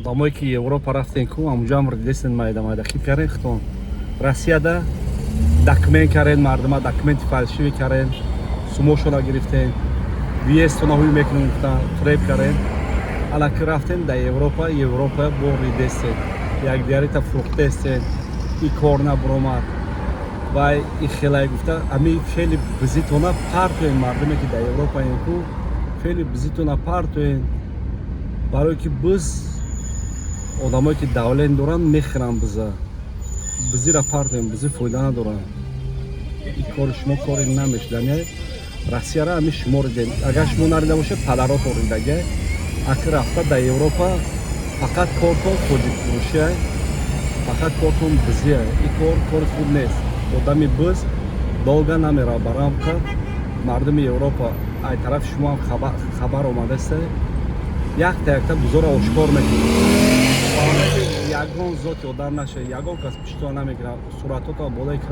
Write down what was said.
Odamایی که Европа рафтен ку амуҷа ҳам дидестен майда хит карен хитон Россияда документ карен мардума документи фальшивӣ карен сумошона гирифтен виестона ҳуй мекунем гуфтан фреб карен алаки рафтен дар Европа бо ридестен якдигарита фурӯхтестен и кор набуромад вай и хелай гуфта ами фели бизитона партоен мардуме ки дар Европа ин ку фели бизитона партоен барое ки биз одамое ки давлен доранд мехӯранд бизира партоен бизи фоида надоранд и кори шумо кори намешдане Россияра ами шумо риден агар шумо нарида боше падарото ридаге аки рафта дар Европа фақат кортон тоҷикфурӯшия фақат кортон бизия и кори худ нест одами биз долга намера ба рамка мардуми Европа ай тарафи шумо ҳам хабар омадаста якта гузора ошкор мекунед ягон зоти одам наша ягон кас пиштон намегирад суратото болаи